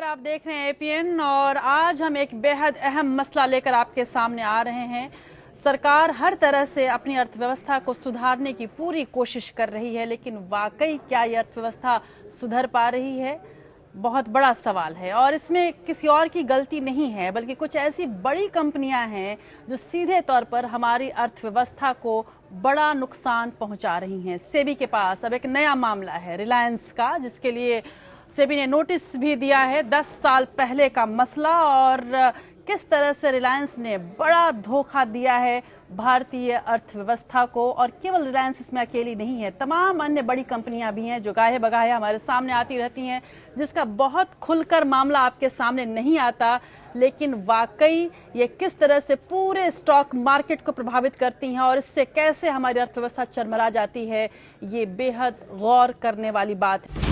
आप देख रहे हैं एपीएन और आज हम एक बेहद अहम मसला लेकर आपके सामने आ रहे हैं। सरकार हर तरह से अपनी अर्थव्यवस्था को सुधारने की पूरी कोशिश कर रही है, लेकिन वाकई क्या ये अर्थव्यवस्था सुधर पा रही है? बहुत बड़ा सवाल है। और इसमें किसी और की गलती नहीं है, बल्कि कुछ ऐसी बड़ी कंपनियां हैं जो सीधे तौर पर हमारी अर्थव्यवस्था को बड़ा नुकसान पहुंचा रही हैं। सेबी के पास अब एक नया मामला है रिलायंस का, जिसके लिए सेबी ने नोटिस भी दिया है। 10 साल पहले का मसला और किस तरह से रिलायंस ने बड़ा धोखा दिया है भारतीय अर्थव्यवस्था को। और केवल रिलायंस इसमें अकेली नहीं है, तमाम अन्य बड़ी कंपनियां भी हैं जो गाहे बगाहे हमारे सामने आती रहती हैं, जिसका बहुत खुलकर मामला आपके सामने नहीं आता। लेकिन वाकई ये किस तरह से पूरे स्टॉक मार्केट को प्रभावित करती हैं और इससे कैसे हमारी अर्थव्यवस्था चरमरा जाती है, ये बेहद गौर करने वाली बात है।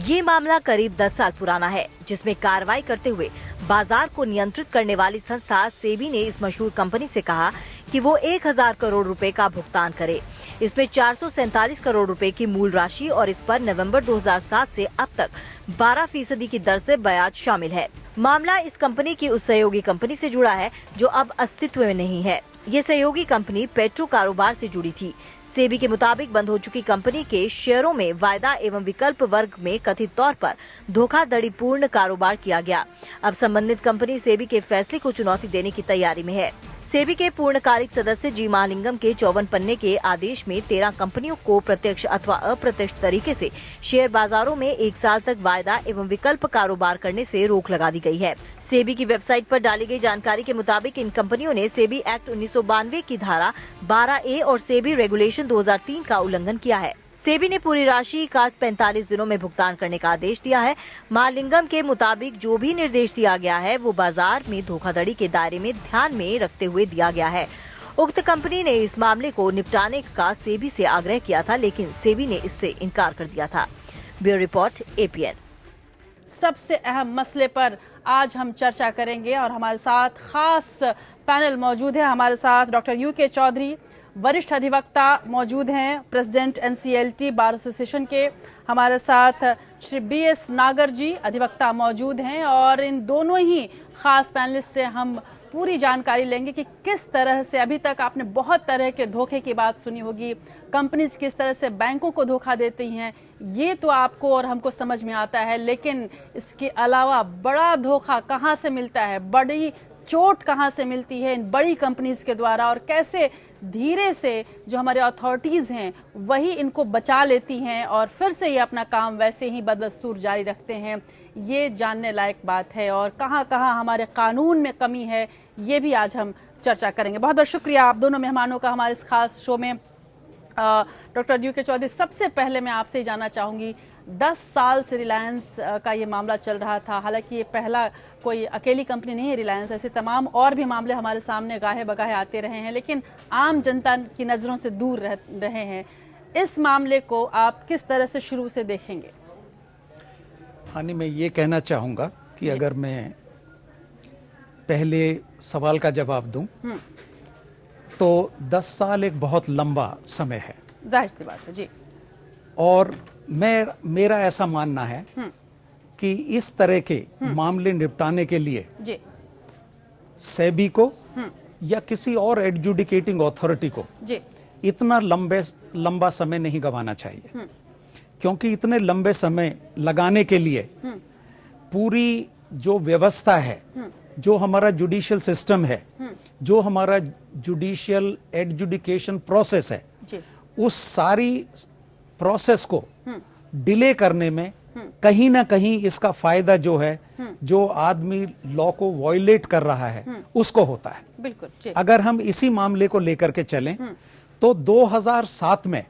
ये मामला करीब 10 साल पुराना है, जिसमें कार्रवाई करते हुए बाजार को नियंत्रित करने वाली संस्था सेबी ने इस मशहूर कंपनी से कहा कि वो 1000 करोड़ रुपए का भुगतान करे। इसमें 447 करोड़ रुपए की मूल राशि और इस पर नवंबर 2007 से अब तक 12% की दर से ब्याज शामिल है। मामला इस कंपनी की उस सहयोगी कंपनी से जुड़ा है जो अब अस्तित्व में नहीं है। ये सहयोगी कंपनी पेट्रो कारोबार से जुड़ी थी। सेबी के मुताबिक बंद हो चुकी कंपनी के शेयरों में वायदा एवं विकल्प वर्ग में कथित तौर पर धोखाधड़ीपूर्ण कारोबार किया गया। अब संबंधित कंपनी सेबी के फैसले को चुनौती देने की तैयारी में है। सेबी के पूर्णकालिक सदस्य जी महालिंगम के 54 पन्ने के आदेश में 13 कंपनियों को प्रत्यक्ष अथवा अप्रत्यक्ष तरीके से शेयर बाजारों में 1 साल तक वायदा एवं विकल्प कारोबार करने से रोक लगा दी गई है। सेबी की वेबसाइट पर डाली गई जानकारी के मुताबिक इन कंपनियों ने सेबी एक्ट 1992 की धारा 12A और सेबी रेगुलेशन 2003 का उल्लंघन किया है। सेबी ने पूरी राशि का 45 दिनों में भुगतान करने का आदेश दिया है। महालिंगम के मुताबिक जो भी निर्देश दिया गया है वो बाजार में धोखाधड़ी के दायरे में ध्यान में रखते हुए दिया गया है। उक्त कंपनी ने इस मामले को निपटाने का सेबी से आग्रह किया था, लेकिन सेबी ने इससे इनकार कर दिया था। Bureau report APN. सबसे अहम मसले पर आज हम चर्चा करेंगे और हमारे साथ खास पैनल मौजूद है। हमारे साथ डॉक्टर यूके चौधरी, वरिष्ठ अधिवक्ता मौजूद हैं, प्रेसिडेंट एनसीएलटी बार एसोसिएशन के। हमारे साथ श्री बीएस नागर जी, अधिवक्ता मौजूद हैं। और इन दोनों ही खास पैनलिस्ट से हम पूरी जानकारी लेंगे कि किस तरह से अभी तक आपने बहुत तरह के धोखे की बात सुनी होगी। कंपनीज किस तरह से बैंकों को धोखा देती हैं, ये तो आपको और हमको समझ में आता है, लेकिन इसके अलावा बड़ा धोखा कहाँ से मिलता है, बड़ी चोट कहाँ से मिलती है इन बड़ी कंपनीज के द्वारा, और कैसे धीरे से जो हमारे अथॉरिटीज हैं वही इनको बचा लेती हैं और फिर से ये अपना काम वैसे ही बदस्तूर जारी रखते हैं, ये जानने लायक बात है। और कहाँ कहाँ हमारे कानून में कमी है, ये भी आज हम चर्चा करेंगे। बहुत बहुत शुक्रिया आप दोनों मेहमानों का हमारे इस खास शो में। डॉक्टर यूके चौधरी, सबसे पहले मैं आपसे ही जानना चाहूँगी, 10 साल से रिलायंस का ये मामला चल रहा था। हालांकि ये पहला कोई अकेली कंपनी नहीं है रिलायंस, ऐसे तमाम और भी मामले हमारे सामने गाहे बगाहे आते रहे हैं, लेकिन आम जनता की नज़रों से दूर रहे हैं। इस मामले को आप किस तरह से शुरू से देखेंगे? हानि, मैं ये कहना चाहूँगा कि अगर मैं पहले सवाल का जवाब दूं तो 10 साल एक बहुत लंबा समय है, जाहिर सी बात है जी। और मेरा ऐसा मानना है कि इस तरह के मामले निपटाने के लिए जी सेबी को या किसी और एडजुडिकेटिंग अथॉरिटी को जी इतना लंबा समय नहीं गंवाना चाहिए, क्योंकि इतने लंबे समय लगाने के लिए पूरी जो व्यवस्था है, जो हमारा जुडिशियल सिस्टम है, जो हमारा जुडिशियल एडजुडिकेशन प्रोसेस है, उस सारी प्रोसेस को डिले करने में कहीं ना कहीं इसका फायदा जो है, जो आदमी लॉ को वॉयलेट कर रहा है, उसको होता है। बिल्कुल। अगर हम इसी मामले को लेकर के चलें तो 2007 में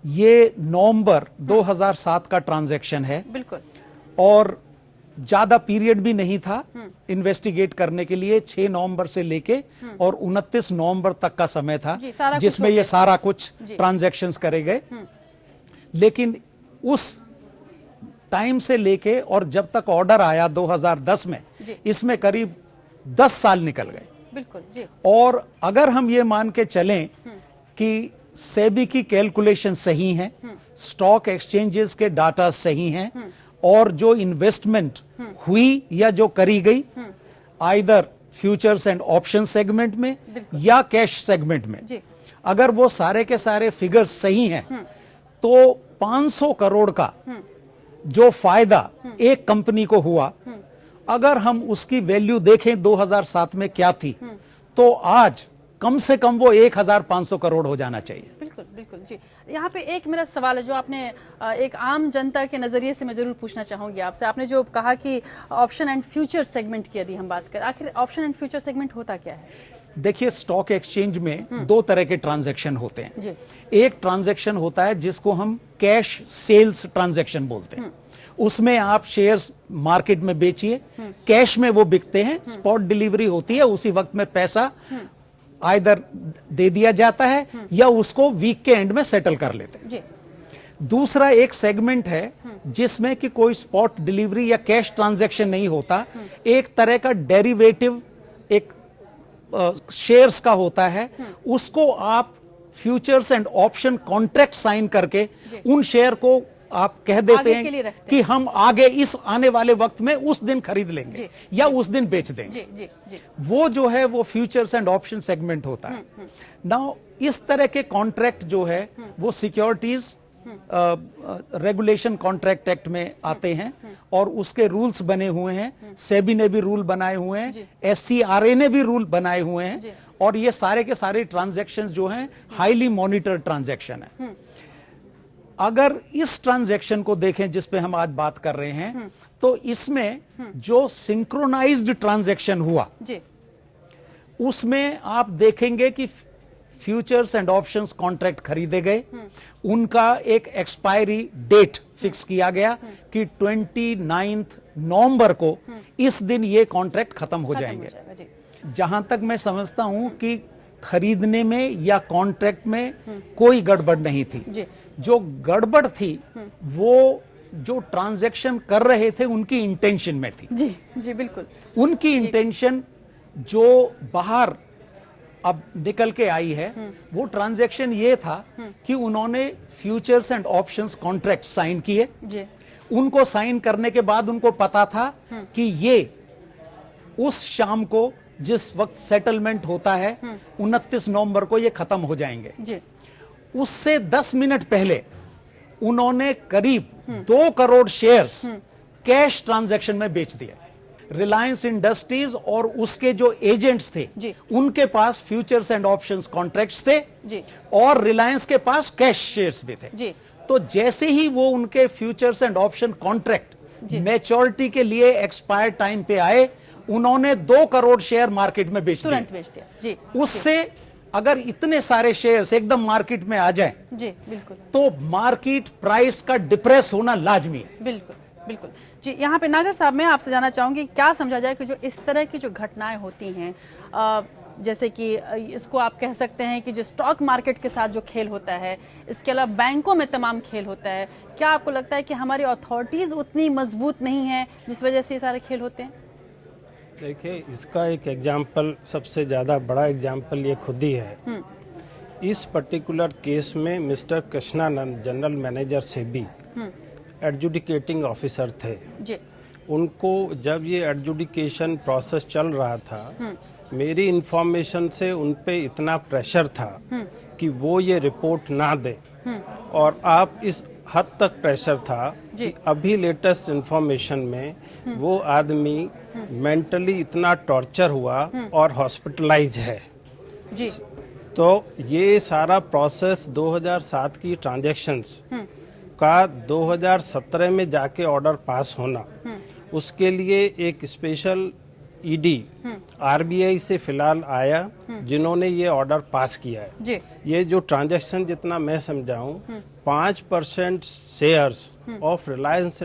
ये नवंबर 2007 का ट्रांजैक्शन है। बिल्कुल। और ज्यादा पीरियड भी नहीं था इन्वेस्टिगेट करने के लिए। 6 नवंबर से लेके और 29 नवंबर तक का समय था जिसमें ये सारा कुछ ट्रांजैक्शंस करे गए। लेकिन उस टाइम से लेके और जब तक ऑर्डर आया 2010 में, इसमें करीब 10 साल निकल गए। बिल्कुल जी। और अगर हम ये मान के चलें कि सेबी की कैलकुलेशन सही है, स्टॉक एक्सचेंजेस के डाटा सही हैं, और जो इन्वेस्टमेंट हुई या जो करी गई either futures and option segment में या कैश सेगमेंट में, अगर वो सारे के सारे फिगर्स सही हैं तो 500 करोड़ का जो फायदा एक कंपनी को हुआ, अगर हम उसकी वैल्यू देखें 2007 में क्या थी, तो आज कम से कम वो 1500 करोड़ हो जाना चाहिए। बिल्कुल बिल्कुल जी। यहाँ पे एक मेरा सवाल है जो आपने एक आम जनता के नजरिए से मैं जरूर पूछना चाहूंगी आपसे। आपने जो कहा कि ऑप्शन एंड फ्यूचर सेगमेंट की यदि हम बात करें, आखिर ऑप्शन एंड फ्यूचर सेगमेंट होता क्या है? देखिए, स्टॉक एक्सचेंज में दो तरह के ट्रांजैक्शन होते हैं जी। एक ट्रांजैक्शन होता है जिसको हम कैश सेल्स ट्रांजैक्शन बोलते हैं। उसमें आप शेयर्स मार्केट में बेचिए, कैश में वो बिकते हैं, स्पॉट डिलीवरी होती है, उसी वक्त में पैसा आइदर दे दिया जाता है या उसको वीक के एंड में सेटल कर लेते हैं। जी। दूसरा एक सेगमेंट है जिसमें कि कोई स्पॉट डिलीवरी या कैश ट्रांजैक्शन नहीं होता, एक तरह का डेरिवेटिव एक शेयर्स का होता है, उसको आप futures and option contract sign करके उन शेयर को आप कह देते हैं कि हम आगे इस आने वाले वक्त में उस दिन खरीद लेंगे या उस दिन बेच देंगे। जी। वो जो है वो फ्यूचर्स एंड ऑप्शन सेगमेंट होता है। नाउ इस तरह के कॉन्ट्रैक्ट जो है वो सिक्योरिटीज रेगुलेशन कॉन्ट्रैक्ट एक्ट में आते हैं और उसके रूल्स बने हुए हैं। सेबी ने भी रूल बनाए हुए हैं, SCRA ने भी रूल बनाए हुए हैं, और ये सारे के सारे ट्रांजैक्शंस जो हैं हाईली मॉनिटर्ड ट्रांजैक्शन है। अगर इस ट्रांजैक्शन को देखें जिस पे हम आज बात कर रहे हैं, तो इसमें जो सिंक्रोनाइज्ड ट्रांजैक्शन हुआ जी। उसमें आप देखेंगे कि फ्यूचर्स एंड ऑप्शंस कॉन्ट्रैक्ट खरीदे गए, उनका एक एक्सपायरी डेट फिक्स किया गया कि 29 नवंबर को इस दिन ये कॉन्ट्रैक्ट खत्म हो जाएंगे। जहां तक मैं समझता हूं कि खरीदने में या कॉन्ट्रैक्ट में कोई गड़बड़ नहीं थी। जो गड़बड़ थी वो जो ट्रांजैक्शन कर रहे थे उनकी इंटेंशन में थी। जी बिल्कुल। उनकी इंटेंशन जो बाहर अब निकल के आई है, वो ट्रांजैक्शन ये था कि उन्होंने futures and options contract sign किए। उनको साइन करने के बाद उनको पता था कि ये उस शाम को जिस वक्त सेटलमेंट होता है 29 नवंबर को ये खत्म हो जाएंगे। उससे 10 मिनट पहले उन्होंने करीब 2 करोड़ शेयर्स कैश ट्रांजैक्शन में बेच दिए। रिलायंस इंडस्ट्रीज और उसके जो एजेंट्स थे उनके पास फ्यूचर्स एंड ऑप्शंस कॉन्ट्रैक्ट्स थे और रिलायंस के पास कैश शेयर्स भी थे। तो जैसे ही वो उनके futures and option contract maturity के लिए एक्सपायर टाइम पे आए, उन्होंने 2 करोड़ शेयर मार्केट में बेच दिए। उससे अगर इतने सारे शेयर्स एकदम मार्केट में आ जाएं, बिल्कुल, तो मार्केट प्राइस का डिप्रेस होना लाजमी है। बिल्कुल बिल्कुल जी। यहाँ पे नागर साहब, मैं आपसे जानना चाहूंगी क्या समझा जाए कि जो इस तरह की जो घटनाएं होती हैं, जैसे कि इसको आप कह सकते हैं कि जो स्टॉक मार्केट के साथ जो खेल होता है, इसके अलावा बैंकों में तमाम खेल होता है, क्या आपको लगता है कि हमारी अथॉरिटीज उतनी मजबूत नहीं है जिस वजह से ये सारे खेल होते हैं? देखिए, इसका एक एग्जाम्पल, सबसे ज़्यादा बड़ा एग्जाम्पल ये खुद ही है। इस पर्टिकुलर केस में mister Krishnanand, general manager SEBI, adjudicating officer थे। उनको जब ये एडजुडिकेशन प्रोसेस चल रहा था, मेरी इंफॉर्मेशन से उन पे इतना प्रेशर था कि वो ये रिपोर्ट ना दें, और आप इस हद तक प्रेशर था कि अभी लेटेस्ट इंफॉर्मेशन में वो आदमी मेंटली इतना टॉर्चर हुआ और हॉस्पिटलाइज है। तो ये सारा प्रोसेस 2007 की ट्रांजैक्शंस का 2017 में जाके ऑर्डर पास होना, उसके लिए एक स्पेशल ईडी RBI से फिलहाल आया जिन्होंने ये ऑर्डर पास किया है। ये जो ट्रांजैक्शन, जितना मैं समझाऊं, 5% शेयर्स ऑफ रिलायंस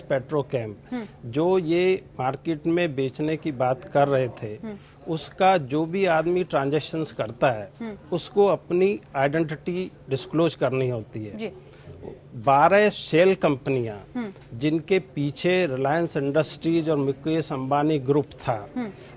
पेट्रोकेम जो ये मार्केट में बेचने की बात कर रहे थे, उसका जो भी आदमी ट्रांजैक्शंस करता है उसको अपनी आइडेंटिटी डिस्क्लोज करनी होती है। 12 शेल कंपनियां जिनके पीछे रिलायंस इंडस्ट्रीज और मुकेश अंबानी ग्रुप था,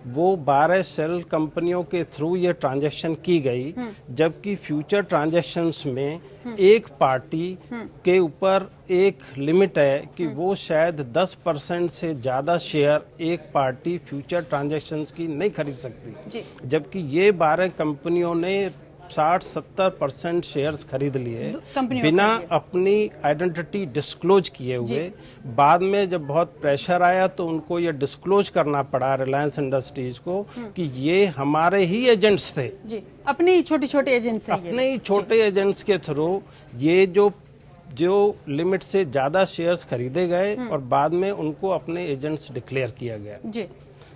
वो 12 शेल कंपनियों के थ्रू ये ट्रांजैक्शन की गई, जबकि फ्यूचर ट्रांजैक्शंस में एक पार्टी के ऊपर एक लिमिट है कि वो शायद 10% से ज़्यादा शेयर एक पार्टी फ्यूचर ट्रांजैक्शंस की नहीं खरीद सकती, जबकि ये 12 कंपनियों ने 60-70% शेयर्स खरीद लिए बिना अपनी आइडेंटिटी डिस्क्लोज किए हुए। बाद में जब बहुत प्रेशर आया तो उनको ये डिस्क्लोज करना पड़ा रिलायंस इंडस्ट्रीज को कि ये हमारे ही एजेंट्स थे, जी, अपने छोटे छोटे एजेंट्स हैं, अपने ही छोटे एजेंट्स के थ्रू ये जो लिमिट से ज़्यादा शेयर्स खरीदे गए और बाद में उनको अपने एजेंट्स डिक्लेयर किया गया। जी,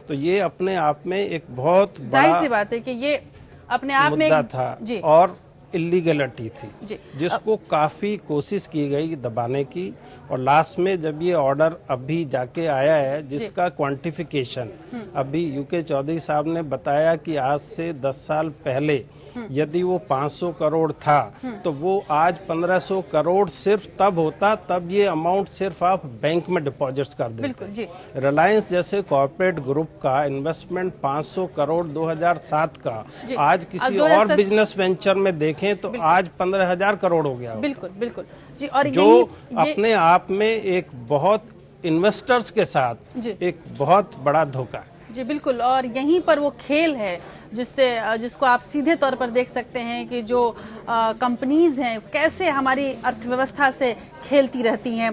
तो ये अपने आप में एक बहुत जाहिर सी बात है कि ये अपने आप में मुद्दा था जी, और इलीगलिटी थी जी, जिसको काफी कोशिश की गई दबाने की, और लास्ट में जब ये ऑर्डर अभी जाके आया है जिसका क्वांटिफिकेशन अभी यूके चौधरी साहब ने बताया कि आज से 10 साल पहले यदि वो 500 करोड़ था तो वो आज 1500 करोड़ सिर्फ तब होता तब ये अमाउंट सिर्फ आप बैंक में डिपॉजिट्स कर देते। बिल्कुल जी, रिलायंस जैसे कॉर्पोरेट ग्रुप का इन्वेस्टमेंट 500 करोड़ 2007 का आज किसी और बिजनेस वेंचर में देखें तो आज 15,000 करोड़ हो गया। बिल्कुल बिल्कुल जी, और जो अपने आप में एक बहुत इन्वेस्टर्स के साथ एक बहुत बड़ा धोखा है। जी बिल्कुल, और यहीं पर वो खेल है जिसको आप सीधे तौर पर देख सकते हैं कि जो कंपनीज हैं कैसे हमारी अर्थव्यवस्था से खेलती रहती हैं।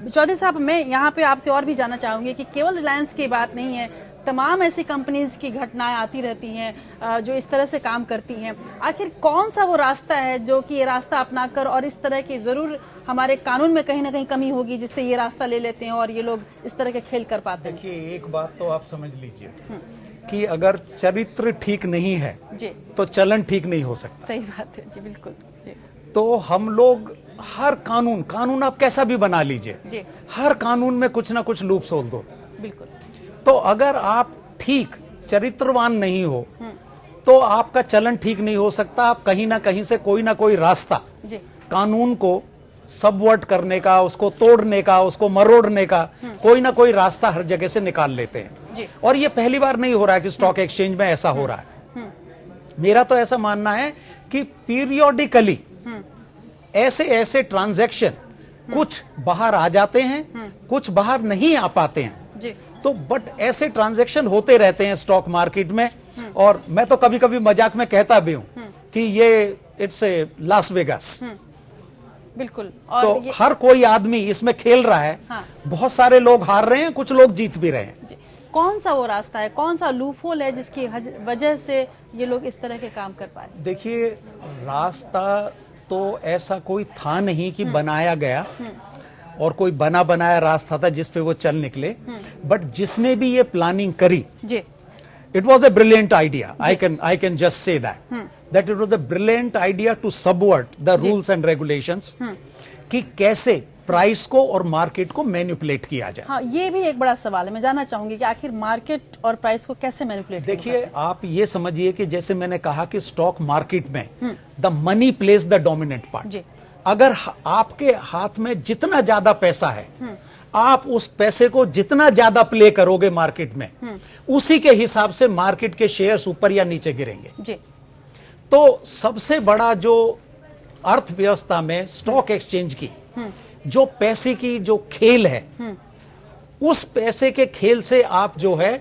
चौधरी साहब, मैं यहाँ पे आपसे और भी जानना चाहूँगी कि केवल रिलायंस की बात नहीं है, तमाम ऐसी कंपनीज की घटनाएं आती रहती हैं जो इस तरह से काम करती हैं। आखिर कौन सा वो रास्ता है जो कि ये रास्ता अपनाकर, और इस तरह की जरूर हमारे कानून में कहीं ना कहीं कमी होगी जिससे ये रास्ता ले लेते हैं और ये लोग इस तरह के खेल कर पाते हैं। देखिए, एक बात तो आप समझ लीजिए कि अगर चरित्र ठीक नहीं है जी, तो चलन ठीक नहीं हो सकता। सही बात है जी, बिल्कुल जी। तो हम लोग हर कानून आप कैसा भी बना लीजिए जी, हर कानून में कुछ ना कुछ लूप होल दो। बिल्कुल। तो अगर आप ठीक चरित्रवान नहीं हो तो आपका चलन ठीक नहीं हो सकता। आप कहीं ना कहीं से कोई ना कोई रास्ता जी, कानून को सबवर्ट करने का, उसको तोड़ने का, उसको मरोड़ने का कोई ना कोई रास्ता हर जगह से निकाल लेते हैं जी। और ये पहली बार नहीं हो रहा है कि स्टॉक एक्सचेंज में ऐसा हो रहा है। मेरा तो ऐसा मानना है कि पीरियोडिकली ऐसे ऐसे ट्रांजैक्शन कुछ बाहर आ जाते हैं, कुछ बाहर नहीं आ पाते हैं जी, तो बट ऐसे ट्रांजैक्शन होते रहते हैं स्टॉक मार्केट में। और मैं तो कभी कभी मजाक में कहता भी हूं कि ये इट्स ए लास वेगास। बिल्कुल। और तो हर कोई आदमी इसमें खेल रहा है। हाँ। बहुत सारे लोग हार रहे हैं, कुछ लोग जीत भी रहे हैं। जी, कौन सा वो रास्ता है, कौन सा लूपहोल है जिसकी वजह से ये लोग इस तरह के काम कर पा रहे हैं? देखिए, रास्ता तो ऐसा कोई था नहीं कि बनाया गया और कोई बना बनाया रास्ता था जिस पे वो चल निकले, बट जिसने भी ये प्लानिंग करी, जी, it was a brilliant idea. I can just say that it was a brilliant idea to subvert the rules and regulations कि कैसे प्राइस को और मार्केट को मैनिपुलेट किया जाए। हाँ, ये भी एक बड़ा सवाल है। मैं जानना चाहूंगी कि आखिर मार्केट और प्राइस को कैसे मैनिपुलेट। देखिए, आप ये समझिए कि जैसे मैंने कहा कि स्टॉक मार्केट में the money plays the dominant part. अगर आपके हाथ में जितना ज्यादा पैसा है, आप उस पैसे को जितना ज्यादा प्ले करोगे मार्केट में, उसी के हिसाब से मार्केट के शेयर्स ऊपर या नीचे गिरेंगे जी। तो सबसे बड़ा जो अर्थव्यवस्था में स्टॉक एक्सचेंज की जो पैसे की जो खेल है, उस पैसे के खेल से आप जो है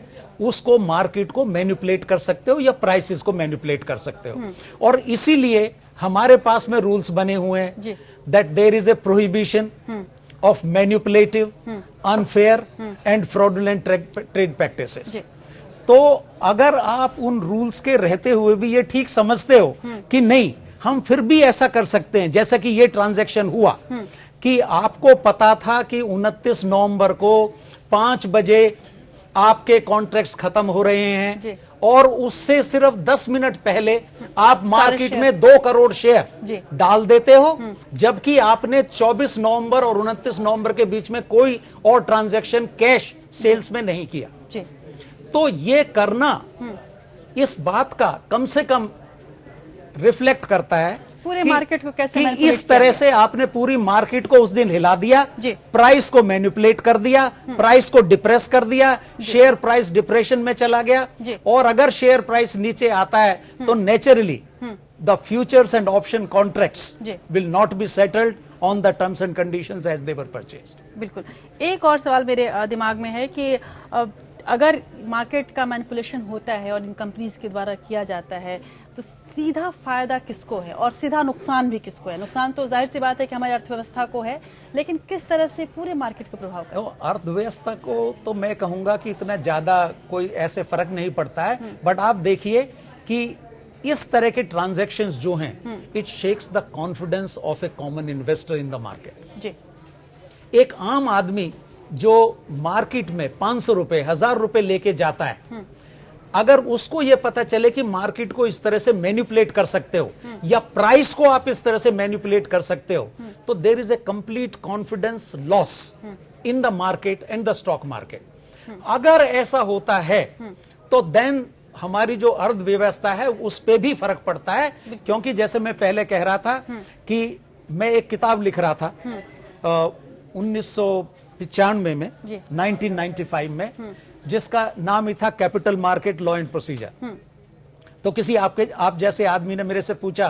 उसको मार्केट को मैनिपुलेट कर सकते हो या प्राइसेस को मैनिपुलेट कर सकते हो। और इसीलिए हमारे पास में रूल्स बने हुए हैं that there is a prohibition of manipulative, unfair and fraudulent trade practices। तो अगर आप उन रूल्स के रहते हुए भी ये ठीक समझते हो कि नहीं, हम फिर भी ऐसा कर सकते हैं, जैसा कि ये ट्रांजैक्शन हुआ कि आपको पता था कि 29 नवंबर को 5 बजे आपके कॉन्ट्रैक्ट्स खत्म हो रहे हैं और उससे सिर्फ 10 मिनट पहले आप मार्केट में 2 करोड़ शेयर डाल देते हो, जबकि आपने 24 नवंबर और 29 नवंबर के बीच में कोई और ट्रांजैक्शन कैश सेल्स में नहीं किया। तो ये करना इस बात का कम से कम रिफ्लेक्ट करता है पूरे मार्केट को कैसे कि manipulate इस तरह से आपने पूरी मार्केट को उस दिन हिला दिया, जी। प्राइस को मैनिपुलेट कर दिया, प्राइस को डिप्रेस कर दिया, शेयर प्राइस डिप्रेशन में चला गया, जी। और अगर शेयर प्राइस नीचे आता है तो naturally the futures and option contracts जी। Will not be settled on the terms and conditions as they were purchased. बिल्कुल। एक और सवाल मेरे दिमाग में है कि अगर मार्केट का मैनिपुलेशन होता है और इन कंपनीज के द्वारा किया जाता है तो सीधा फायदा किसको है और सीधा नुकसान भी किसको है? नुकसान तो जाहिर सी बात है कि हमारी अर्थव्यवस्था को है, लेकिन किस तरह से पूरे मार्केट को प्रभाव करता है? अर्थव्यवस्था को तो मैं कहूंगा कि इतना ज्यादा कोई ऐसे फर्क नहीं पड़ता है, बट आप देखिए कि इस तरह के ट्रांजैक्शंस जो हैं, it shakes the confidence of a common investor in the market. जी। एक आम आदमी जो मार्केट में 500 रुपए 1000 रुपए लेके जाता है, अगर उसको यह पता चले कि मार्केट को इस तरह से मैनिपुलेट कर सकते हो या प्राइस को आप इस तरह से मैनिपुलेट कर सकते हो, तो there is a complete confidence loss in the market and the stock market. अगर ऐसा होता है तो देन हमारी जो अर्थव्यवस्था है उस पे भी फर्क पड़ता है, क्योंकि जैसे मैं पहले कह रहा था कि मैं एक किताब लिख रहा था 1995 में, 1995 में, जिसका नाम ही था capital market law and procedure. तो किसी आप जैसे आदमी ने मेरे से पूछा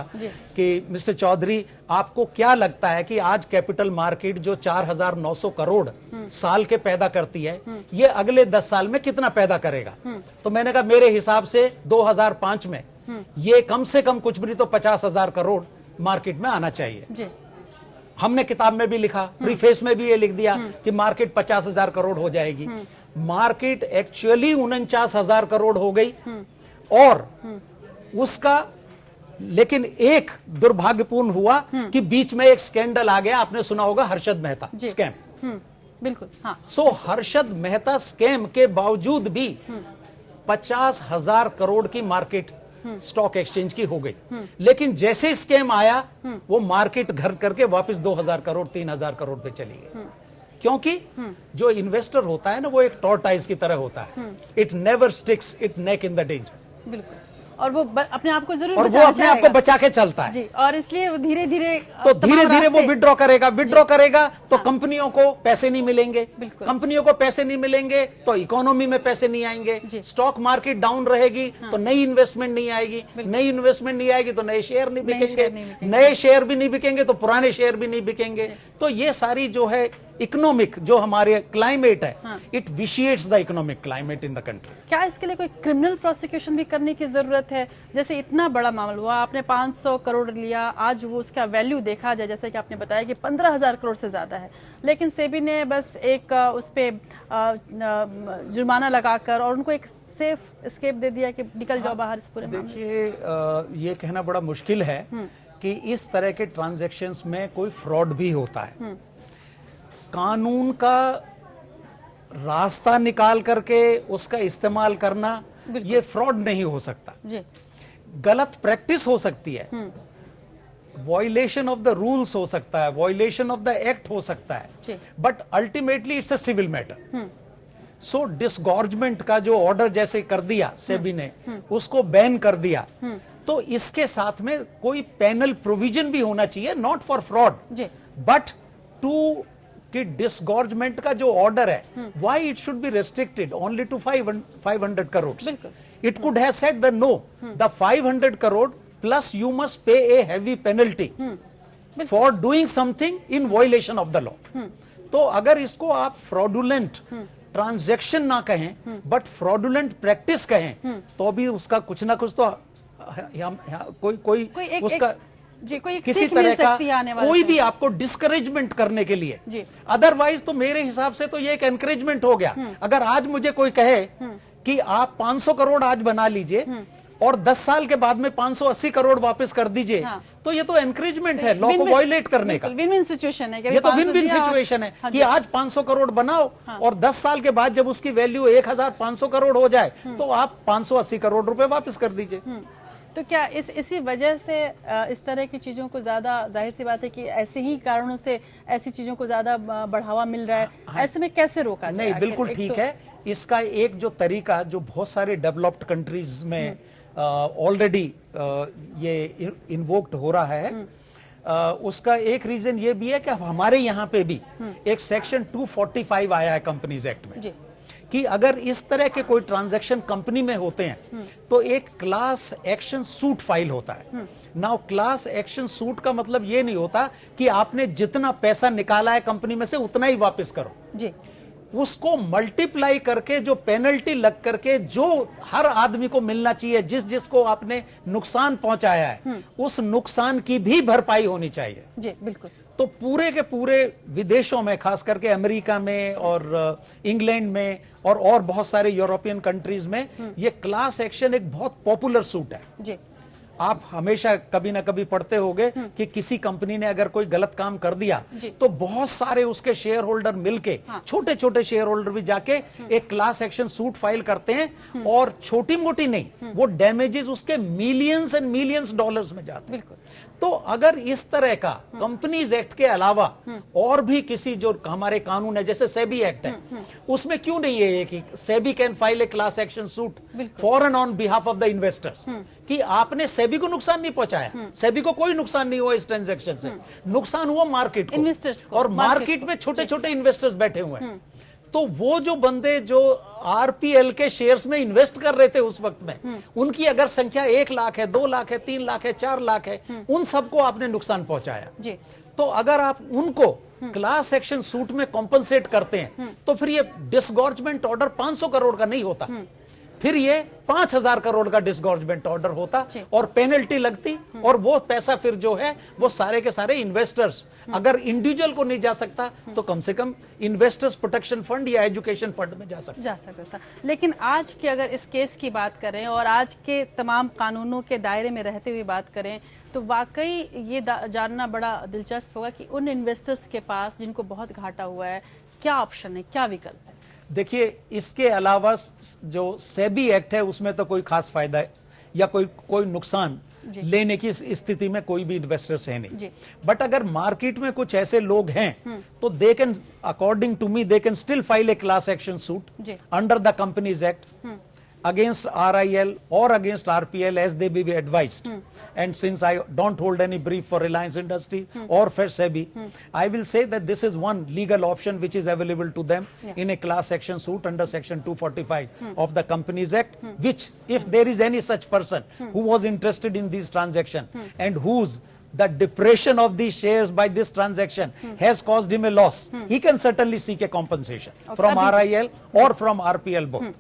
कि मिस्टर चौधरी, आपको क्या लगता है कि आज कैपिटल मार्केट जो 4900 करोड़ साल के पैदा करती है, ये अगले 10 साल में कितना पैदा करेगा? तो मैंने कहा मेरे हिसाब से 2005 में ये कम से कम कुछ भी नहीं तो 50,000 करोड़ मार्केट में आना चाहिए। जी। हमने किताब में भी लिखा, प्रीफेस में भी ये लिख दिया कि मार्केट 50,000 करोड़ हो जाएगी। मार्केट एक्चुअली 49,000 करोड़ हो गई, और उसका लेकिन एक दुर्भाग्यपूर्ण हुआ कि बीच में एक स्कैंडल आ गया, आपने सुना होगा हर्षद मेहता स्कैम। बिल्कुल। हाँ। सो हर्षद मेहता स्कैम के बावजूद भी 50,000 करोड़ की मार्केट स्टॉक एक्सचेंज की हो गई, लेकिन जैसे स्कैम आया वो मार्केट घर करके वापस 2,000 करोड़ 3,000 करोड़ पे चली गई। क्योंकि जो इन्वेस्टर होता है ना, वो एक टॉर्टाइज की तरह होता है, it never sticks it neck in the danger. बिल्कुल। और वो अपने आप को जरूर और वो अपने आप को बचा के चलता है जी, और इसलिए वो धीरे धीरे वो विड्रॉ करेगा तो कंपनियों को पैसे नहीं मिलेंगे, कंपनियों को पैसे नहीं मिलेंगे तो इकोनॉमी में पैसे नहीं आएंगे, स्टॉक मार्केट डाउन रहेगी तो नई इन्वेस्टमेंट नहीं आएगी, नई इन्वेस्टमेंट नहीं आएगी तो नए शेयर नहीं बिकेंगे, नए शेयर भी नहीं बिकेंगे तो पुराने शेयर भी नहीं बिकेंगे। तो ये सारी जो है इकोनॉमिक जो हमारे क्लाइमेट है, it vitiates the economic climate in the country. क्या इसके लिए कोई क्रिमिनल प्रोसिक्यूशन भी करने की जरूरत है? जैसे इतना बड़ा मामला हुआ, आपने 500 करोड़ लिया, आज वो उसका वैल्यू देखा जाए, जैसे कि आपने बताया कि 15,000 करोड़ से ज्यादा है, लेकिन सेबी ने बस एक उस पे जुर्माना लगाकर और उनको एक सेफ एस्केप दे दिया कि निकल जाओ बाहर इस पूरे मामले से। देखिए, ये कहना बड़ा मुश्किल है कि इस तरह के ट्रांजैक्शंस में कोई फ्रॉड भी होता है। कानून का रास्ता निकाल करके उसका इस्तेमाल करना, ये फ्रॉड नहीं हो सकता जी। गलत प्रैक्टिस हो सकती है, वॉयलेशन ऑफ द रूल्स हो सकता है, वॉयलेशन ऑफ द एक्ट हो सकता है, but ultimately it's a civil matter. So disgorgement का जो ऑर्डर जैसे कर दिया सेबी ने, उसको बैन कर दिया, तो इसके साथ में कोई पेनल प्रोविजन भी होना चाहिए, not for fraud but to कि डिसगॉर्जमेंट का जो ऑर्डर है, why it should be restricted only to 500 crore. It could have said the no, the 500 crore plus you must pay a heavy penalty for doing something in violation of the law. तो अगर इसको आप fraudulent transaction ना कहें but fraudulent practice कहें, तो भी उसका कुछ ना कुछ तो कोई उसका जी, कोई किसी तरह का कोई भी आपको डिस्करेजमेंट करने के लिए। अदरवाइज तो मेरे हिसाब से तो ये एक एनकरेजमेंट हो गया। अगर आज मुझे कोई कहे कि आप 500 करोड़ आज बना लीजिए और 10 साल के बाद में 580 करोड़ वापस कर दीजिए, तो ये तो एनकरेजमेंट है लॉ को वायलेट करने का। विन विन सिचुएशन है, ये तो विन विन सिचुएशन है कि आज 500 करोड़ बनाओ और 10 साल के बाद जब उसकी वैल्यू 1500 करोड़ हो जाए तो आप 580 करोड़ रुपए वापस कर दीजिए। तो क्या इसी वजह से इस तरह की चीजों को ज्यादा, जाहिर सी बात है कि ऐसे ही कारणों से ऐसी चीजों को ज्यादा बढ़ावा मिल रहा है, ऐसे में कैसे रोका जाए? नहीं, बिल्कुल ठीक है। इसका एक जो तरीका जो बहुत सारे डेवलप्ड कंट्रीज में ऑलरेडी ये इन्वोक्ड हो रहा है, उसका एक रीजन ये भी है कि हमारे यहाँ पे भी एक सेक्शन 245 आया है कंपनीज एक्ट में कि अगर इस तरह के कोई ट्रांजैक्शन कंपनी में होते हैं तो एक क्लास एक्शन सूट फाइल होता है। नाउ क्लास एक्शन सूट का मतलब ये नहीं होता कि आपने जितना पैसा निकाला है कंपनी में से उतना ही वापस करो जी, उसको मल्टीप्लाई करके जो पेनल्टी लग करके जो हर आदमी को मिलना चाहिए, जिस जिसको आपने नुकसान पहुंचाया है उस नुकसान की भी भरपाई होनी चाहिए जी। बिल्कुल। तो पूरे के पूरे विदेशों में, खास करके अमेरिका में और इंग्लैंड में और बहुत सारे यूरोपियन कंट्रीज में ये क्लास एक्शन एक बहुत पॉपुलर सूट है जी। आप हमेशा कभी ना कभी पढ़ते होंगे कि किसी कंपनी ने अगर कोई गलत काम कर दिया तो बहुत सारे उसके शेयर होल्डर मिलके, छोटे छोटे शेयर होल्डर भी जाके एक क्लास एक्शन सूट फाइल करते हैं और छोटी मोटी नहीं, वो डैमेजेस उसके मिलियंस एंड मिलियंस डॉलर्स में जाते हैं। तो अगर इस तरह का कंपनीज एक्ट के अलावा और भी किसी जो हमारे कानून है, जैसे सेबी एक्ट है, उसमें क्यों नहीं है कि SEBI can file a class action suit for and on behalf of the investors, कि आपने सेबी को नुकसान नहीं पहुंचाया, सेबी को कोई नुकसान नहीं हुआ इस ट्रांजैक्शन से, नुकसान हुआ मार्केट को, इन्वेस्टर्स को, और मार्केट में छोटे छोटे इन्वेस्टर्स बैठे हुए हैं। तो वो जो बंदे जो आरपीएल के शेयर्स में इन्वेस्ट कर रहे थे उस वक्त में, उनकी अगर संख्या 1 लाख है, 2 लाख है, 3 लाख है, 4 लाख है, उन सबको आपने नुकसान पहुंचाया जी। तो अगर आप उनको क्लास एक्शन सूट में कॉम्पनसेट करते हैं तो फिर ये डिसगॉर्जमेंट ऑर्डर 500 करोड़ का नहीं होता, फिर ये 5000 करोड़ का डिसगॉर्जमेंट ऑर्डर होता और पेनल्टी लगती, और वो पैसा फिर जो है वो सारे के सारे इन्वेस्टर्स, अगर इंडिविजुअल को नहीं जा सकता तो कम से कम इन्वेस्टर्स प्रोटेक्शन फंड या एजुकेशन फंड में जा सकता था। लेकिन आज की अगर इस केस की बात करें और आज के तमाम कानूनों के दायरे में रहते हुए बात करें तो वाकई ये जानना बड़ा दिलचस्प होगा कि उन इन्वेस्टर्स के पास जिनको बहुत घाटा हुआ है क्या ऑप्शन है, क्या विकल्प है। देखिए, इसके अलावा जो सेबी एक्ट है उसमें तो कोई खास फायदा है या कोई नुकसान लेने की स्थिति में कोई भी इन्वेस्टर्स है नहीं, बट अगर मार्केट में कुछ ऐसे लोग हैं तो they can, according to me, they can still file a class action suit under the companies act against RIL or against RPL as they be advised. And since I don't hold any brief for Reliance Industries or for SEBI, I will say that this is one legal option which is available to them in a class action suit under section 245 of the Companies Act, which if there is any such person who was interested in this transaction and whose the depression of these shares by this transaction has caused him a loss, he can certainly seek a compensation from RIL or from RPL both.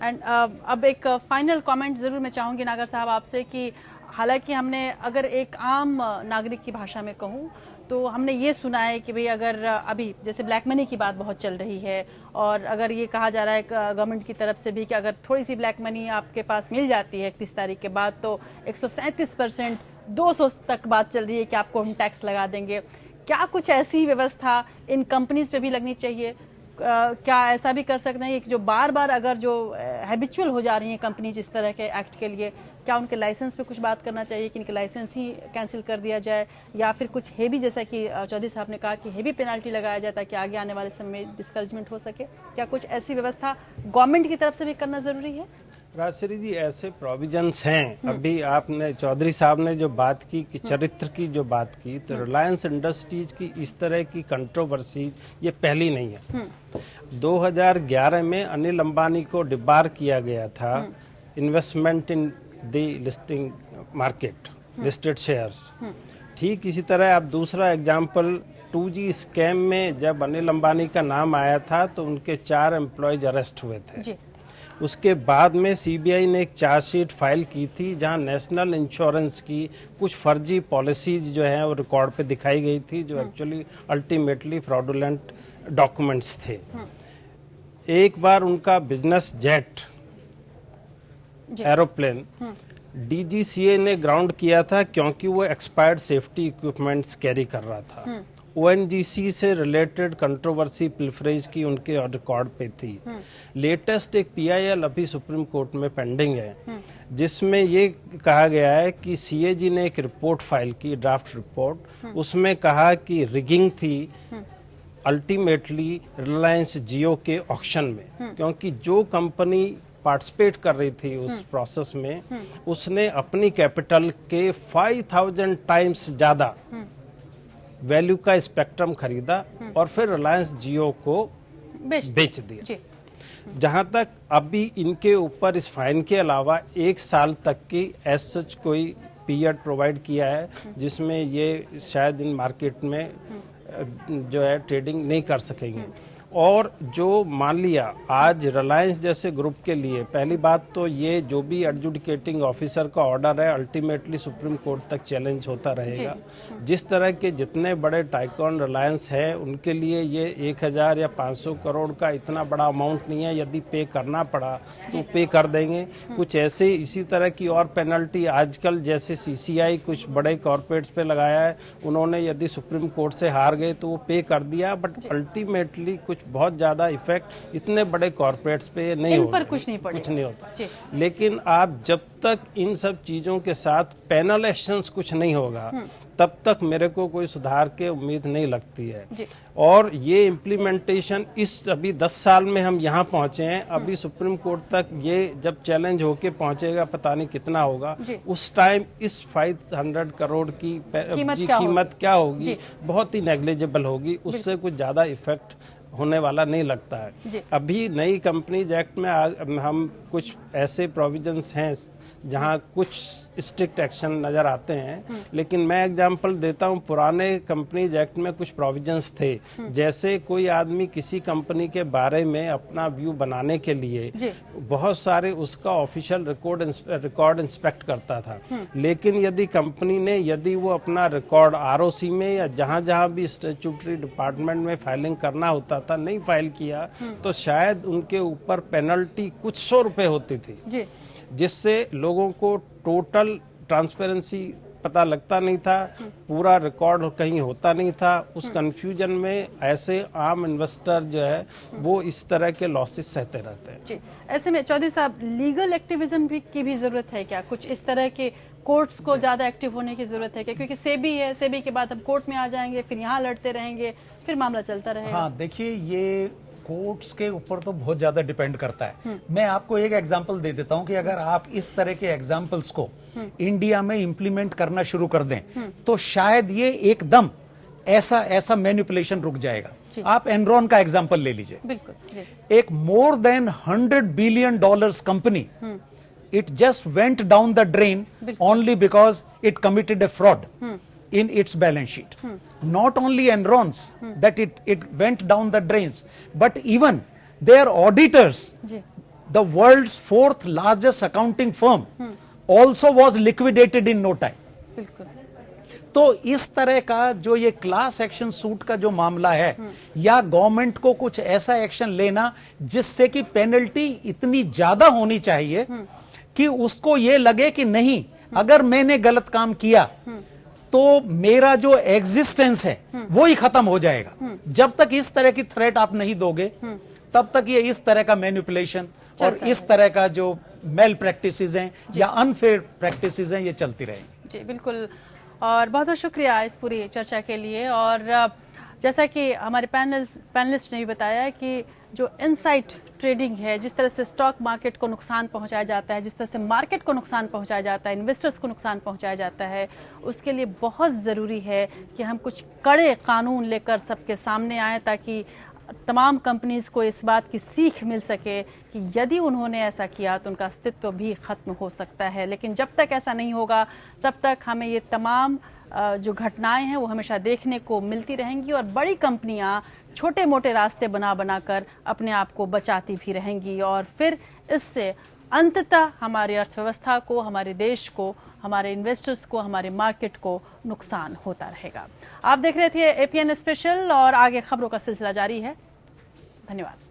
And अब एक final comment ज़रूर मैं चाहूँगी नागर साहब आपसे कि हालांकि हमने अगर एक आम नागरिक की भाषा में कहूँ तो हमने ये सुना है कि भाई अगर अभी जैसे ब्लैक मनी की बात बहुत चल रही है और अगर ये कहा जा रहा है गवर्नमेंट की तरफ से भी कि अगर थोड़ी सी ब्लैक मनी आपके पास मिल जाती है 31 तारीख के बाद तो 137%, 200 तक बात चल रही है कि आपको हम टैक्स लगा देंगे। क्या कुछ ऐसी व्यवस्था इन कंपनीज पे भी लगनी चाहिए? क्या ऐसा भी कर सकते हैं कि जो बार बार अगर जो हैबिचुअल हो जा रही हैं कंपनीज इस तरह के एक्ट के लिए, क्या उनके लाइसेंस पे कुछ बात करना चाहिए कि इनके लाइसेंस ही कैंसिल कर दिया जाए, या फिर कुछ हेवी, जैसा कि चौधरी साहब ने कहा कि हेवी पेनल्टी लगाया जाए ताकि आगे आने वाले समय में डिस्करेजमेंट हो सके? क्या कुछ ऐसी व्यवस्था गवर्नमेंट की तरफ से भी करना जरूरी है? राजश्री जी, ऐसे प्रोविजंस हैं। अभी आपने चौधरी साहब ने जो बात की कि चरित्र की जो बात की, तो रिलायंस इंडस्ट्रीज की इस तरह की कंट्रोवर्सी ये पहली नहीं है। 2011 में अनिल अंबानी को डिबार किया गया था investment in the listing market, listed shares. ठीक इसी तरह आप दूसरा एग्जांपल 2G स्कैम में जब अनिल अंबानी का नाम आया था तो उनके 4 एम्प्लॉयज अरेस्ट हुए थे। उसके बाद में सीबीआई ने एक चार्जशीट फाइल की थी जहां नेशनल इंश्योरेंस की कुछ फर्जी पॉलिसीज जो है वो रिकॉर्ड पे दिखाई गई थी, जो एक्चुअली अल्टीमेटली फ्रॉडुलेंट डॉक्यूमेंट्स थे। एक बार उनका बिजनेस जेट एरोप्लेन डीजीसीए ने ग्राउंड किया था क्योंकि वो एक्सपायर्ड सेफ्टी इक्विपमेंट्स कैरी कर रहा था। ओएनजीसी से रिलेटेड कंट्रोवर्सी पिल्फरेज की उनके रिकॉर्ड पे थी। लेटेस्ट एक पीआईएल अभी सुप्रीम कोर्ट में पेंडिंग है जिसमें ये कहा गया है कि सीएजी ने एक रिपोर्ट फाइल की, ड्राफ्ट रिपोर्ट, उसमें कहा कि रिगिंग थी अल्टीमेटली रिलायंस जियो के ऑक्शन में, क्योंकि जो कंपनी पार्टिसिपेट कर रही थी उस प्रोसेस में, उसने अपनी कैपिटल के 5000 टाइम्स ज्यादा वैल्यू का स्पेक्ट्रम खरीदा और फिर रिलायंस जियो को बेच दिया। जी। जहां तक अभी इनके ऊपर इस फाइन के अलावा 1 साल तक की एज सच कोई पीरियड प्रोवाइड किया है जिसमें ये शायद इन मार्केट में जो है ट्रेडिंग नहीं कर सकेंगे। और जो मान लिया आज रिलायंस जैसे ग्रुप के लिए, पहली बात तो ये जो भी एडजुडिकेटिंग ऑफिसर का ऑर्डर है अल्टीमेटली सुप्रीम कोर्ट तक चैलेंज होता रहेगा। जिस तरह के जितने बड़े टाइकॉन रिलायंस है उनके लिए ये 1000 या 500 करोड़ का इतना बड़ा अमाउंट नहीं है, यदि पे करना पड़ा तो पे कर देंगे। कुछ ऐसे इसी तरह की और पेनल्टी आजकल जैसे CCI कुछ बड़े कॉर्पोरेट्स पे लगाया है, उन्होंने यदि सुप्रीम कोर्ट से हार गए तो वो पे कर दिया, बट अल्टीमेटली कुछ बहुत ज्यादा इफेक्ट इतने बड़े कॉर्पोरेट्स पे नहीं होता, पर कुछ नहीं होता। लेकिन आप जब तक इन सब चीजों के साथ पैनल एक्शंस कुछ नहीं होगा तब तक मेरे को कोई सुधार के उम्मीद नहीं लगती है। और ये इम्प्लीमेंटेशन इस अभी 10 साल में हम यहाँ पहुंचे हैं, अभी सुप्रीम कोर्ट तक ये जब चैलेंज होके पहुंचेगा पता नहीं कितना होगा, उस टाइम इस 500 करोड़ की कीमत क्या होगी, बहुत ही नेग्लिजिबल होगी, उससे कुछ ज्यादा इफेक्ट होने वाला नहीं लगता है। अभी नई कंपनीज एक्ट में हम कुछ ऐसे प्रोविजंस हैं जहां कुछ स्ट्रिक्ट एक्शन नजर आते हैं, लेकिन मैं एग्जांपल देता हूं, पुराने कंपनीज एक्ट में कुछ प्रोविजंस थे, जैसे कोई आदमी किसी कंपनी के बारे में अपना व्यू बनाने के लिए बहुत सारे उसका ऑफिशियल रिकॉर्ड इंस्पेक्ट करता था। लेकिन यदि वो अपना रिकॉर्ड ROC में या जहां भी स्टैट्यूटरी डिपार्टमेंट में फाइलिंग करना होता था नहीं फाइल किया तो शायद उनके ऊपर पेनल्टी कुछ 100 रुपए होती थी, जिससे लोगों को टोटल ट्रांसपेरेंसी पता लगता नहीं था, पूरा रिकॉर्ड कहीं होता नहीं था। उस कंफ्यूजन में ऐसे आम इन्वेस्टर जो है वो इस तरह के लॉसेस सहते रहते हैं। जी। ऐसे में चौधरी साहब लीगल एक्टिविज्म की भी जरूरत है क्या? कुछ इस तरह के कोर्ट्स को ज्यादा एक्टिव होने की जरूरत है क्या? क्योंकि सेबी है, सेबी के बाद हम कोर्ट में आ जाएंगे, फिर यहाँ लड़ते रहेंगे, फिर मामला चलता रहेगा। हाँ, देखिए ये कोर्ट्स के ऊपर तो बहुत ज्यादा डिपेंड करता है। मैं आपको एक एग्जांपल दे देता हूं कि अगर आप इस तरह के एग्जांपल्स को इंडिया में इंप्लीमेंट करना शुरू कर दें तो शायद ये एकदम ऐसा मैनिपुलेशन रुक जाएगा। आप एनरॉन का एग्जांपल ले लीजिए। बिल्कुल। एक more than $100 billion company, it just went down the drain only because it committed a fraud in its balance sheet. Not only Enron's that it went down the drains, but even their auditors, the world's 4th largest accounting firm, also was liquidated in no time. बिल्कुल। तो इस तरह का जो ये class action suit का जो मामला है, या गवर्नमेंट को कुछ ऐसा एक्शन लेना जिससे कि पेनल्टी इतनी ज्यादा होनी चाहिए कि उसको ये लगे कि नहीं, अगर मैंने गलत काम किया तो मेरा जो एग्जिस्टेंस है वो ही खत्म हो जाएगा। जब तक इस तरह की थ्रेट आप नहीं दोगे तब तक ये इस तरह का मैनिपुलेशन और इस तरह का जो मेल प्रैक्टिसेस हैं या अनफेयर प्रैक्टिसेस हैं ये चलती रहेंगी। जी बिल्कुल। और बहुत बहुत शुक्रिया इस पूरी चर्चा के लिए। और जैसा कि हमारे पैनलिस्ट ने भी बताया कि जो इनसाइड ट्रेडिंग है, जिस तरह से स्टॉक मार्केट को नुकसान पहुंचाया जाता है, जिस तरह से मार्केट को नुकसान पहुंचाया जाता है, इन्वेस्टर्स को नुकसान पहुंचाया जाता है, उसके लिए बहुत ज़रूरी है कि हम कुछ कड़े कानून लेकर सबके सामने आएँ ताकि तमाम कंपनीज को इस बात की सीख मिल सके कि यदि उन्होंने ऐसा किया तो उनका अस्तित्व भी खत्म हो सकता है। लेकिन जब तक ऐसा नहीं होगा तब तक हमें ये तमाम जो घटनाएं हैं वो हमेशा देखने को मिलती रहेंगी और बड़ी कंपनियां छोटे मोटे रास्ते बना कर अपने आप को बचाती भी रहेंगी और फिर इससे अंततः हमारी अर्थव्यवस्था को, हमारे देश को, हमारे इन्वेस्टर्स को, हमारे मार्केट को नुकसान होता रहेगा। आप देख रहे थे APN स्पेशल और आगे खबरों का सिलसिला जारी है। धन्यवाद।